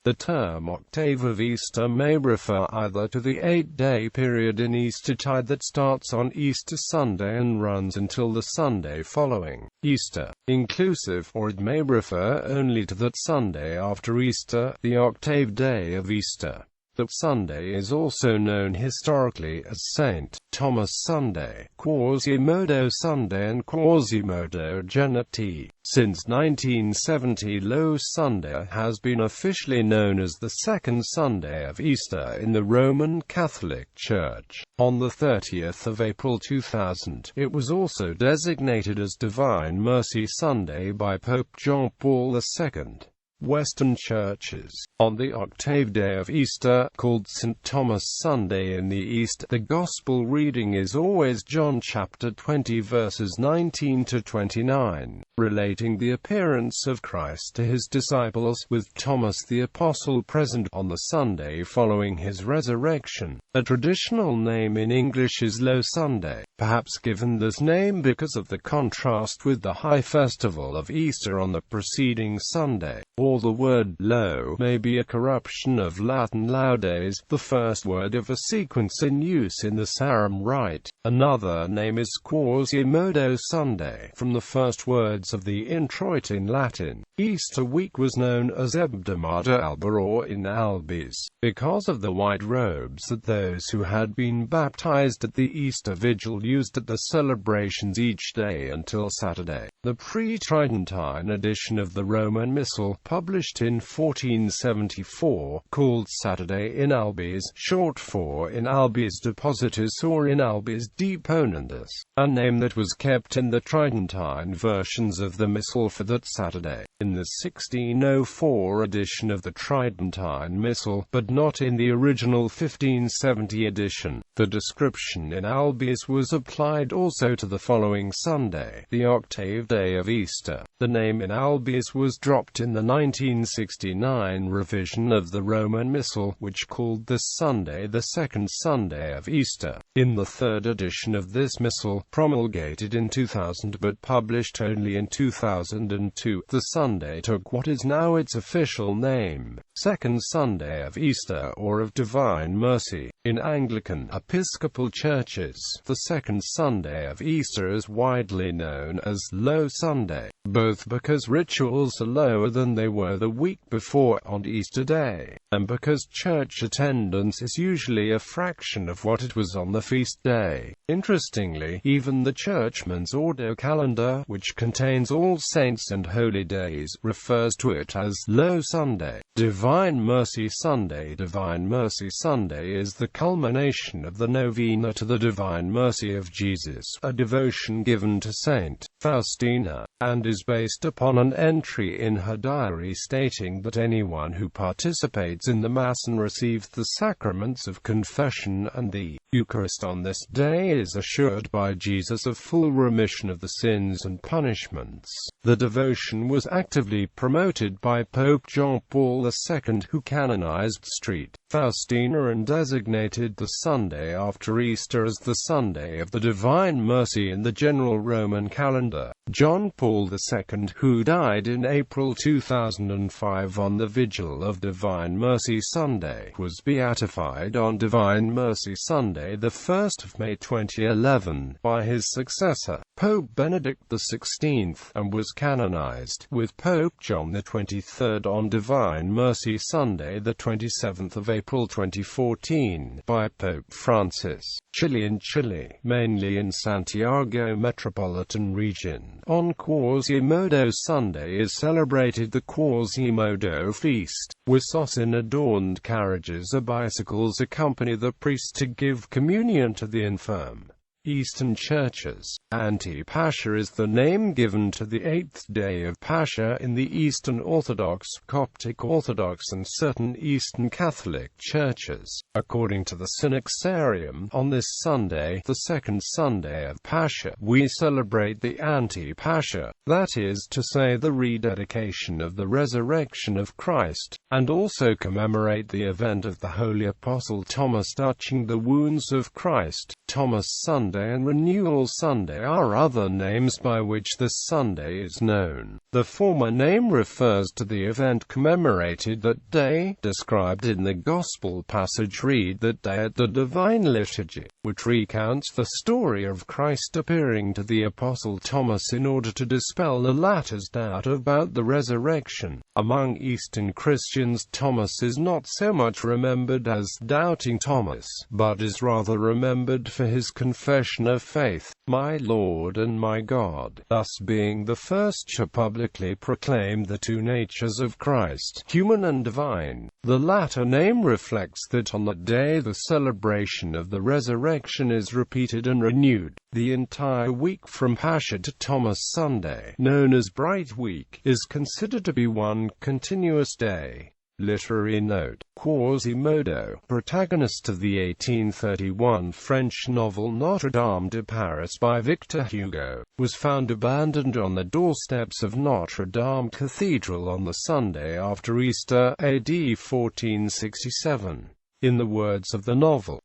The term Octave of Easter may refer either to the 8-day period in Eastertide that starts on Easter Sunday and runs until the Sunday following Easter, inclusive, or it may refer only to that Sunday after Easter, the octave day of Easter. The Sunday is also known historically as St. Thomas Sunday, Quasimodo Sunday and Quasimodogeniti. Since 1970, Lo Sunday has been officially known as the second Sunday of Easter in the Roman Catholic Church. On the 30th of April 2000, it was also designated as Divine Mercy Sunday by Pope John Paul II. Western churches, on the octave day of Easter, called St. Thomas Sunday in the East, the Gospel reading is always John chapter 20 verses 19 to 29, relating the appearance of Christ to his disciples, with Thomas the Apostle present on the Sunday following his resurrection. A traditional name in English is Lo Sunday, perhaps given this name because of the contrast with the high festival of Easter on the preceding Sunday. Or the word Lo may be a corruption of Latin laudes, the first word of a sequence in use in the Psalm rite. Another name is Quasimodo Sunday, from the first words of the introit in Latin. Easter week was known as Hebdomada alba, or in albis, because of the white robes that those who had been baptized at the Easter Vigil used at the celebrations each day until Saturday. The pre-Tridentine edition of the Roman Missal, published in 1474, called Saturday in albis, short for in albis depositus or in albis deponendus, a name that was kept in the Tridentine versions of the Missal for that Saturday. In the 1604 edition of the Tridentine Missal, but not in the original 1570 edition, the description in albis was applied also to the following Sunday, the octave day of Easter. The name in albis was dropped in the 1969 revision of the Roman Missal, which called this Sunday the second Sunday of Easter. In the third edition of this Missal, promulgated in 2000 but published only in 2002, the Sunday took what is now its official name, Second Sunday of Easter or of Divine Mercy. In Anglican Episcopal churches, the second Sunday of Easter is widely known as Lo Sunday, both because rituals are lower than they were the week before on Easter Day, and because church attendance is usually a fraction of what it was on the feast day. Interestingly, even the Churchman's Ordo calendar, which contains all saints and holy days, refers to it as Lo Sunday. Divine Mercy Sunday. Divine Mercy Sunday is the culmination of the novena to the Divine Mercy of Jesus, a devotion given to Saint Faustina, and is based upon an entry in her diary stating that anyone who participates in the Mass and receives the sacraments of confession and the Eucharist on this day is assured by Jesus of full remission of the sins and punishments. The devotion was actively promoted by Pope John Paul II, who canonized St. Faustina and designated the Sunday after Easter as the Sunday of the Divine Mercy in the general Roman calendar. John Paul II, who died in April 2005 on the Vigil of Divine Mercy Sunday, was beatified on Divine Mercy Sunday, the 1st of May 2011, by his successor, Pope Benedict XVI, and was canonized, with Pope John XXIII on Divine Mercy Sunday, the 27th of April 2014, by Pope Francis. Chile. In Chile, mainly in Santiago metropolitan region, on Quasimodo Sunday is celebrated the Quasimodo feast. Wissosin-adorned carriages or bicycles accompany the priest to give communion to the infirm. Eastern churches. Anti-Pascha is the name given to the eighth day of Pascha in the Eastern Orthodox, Coptic Orthodox and certain Eastern Catholic churches. According to the Synaxarium, on this Sunday, the second Sunday of Pascha, we celebrate the Anti-Pascha, that is to say the rededication of the resurrection of Christ, and also commemorate the event of the Holy Apostle Thomas touching the wounds of Christ. Thomas Sunday Sunday and Renewal Sunday are other names by which this Sunday is known. The former name refers to the event commemorated that day, described in the Gospel passage read that day at the Divine Liturgy, which recounts the story of Christ appearing to the Apostle Thomas in order to dispel the latter's doubt about the resurrection. Among Eastern Christians, Thomas is not so much remembered as doubting Thomas, but is rather remembered for his confession of faith, "My Lord and my God," thus being the first to publicly proclaim the two natures of Christ, human and divine. The latter name reflects that on that day the celebration of the resurrection is repeated and renewed. The entire week from Pascha to Thomas Sunday, known as Bright Week, is considered to be one continuous day. Literary note: Quasimodo, protagonist of the 1831 French novel Notre Dame de Paris by Victor Hugo, was found abandoned on the doorsteps of Notre Dame Cathedral on the Sunday after Easter, AD 1467. In the words of the novel,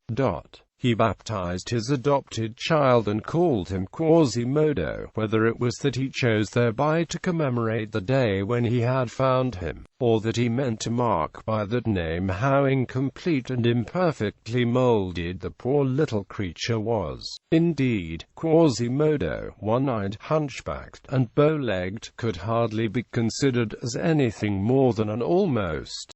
he baptized his adopted child and called him Quasimodo, whether it was that he chose thereby to commemorate the day when he had found him, or that he meant to mark by that name how incomplete and imperfectly molded the poor little creature was. Indeed, Quasimodo, one-eyed, hunchbacked, and bow-legged, could hardly be considered as anything more than an almost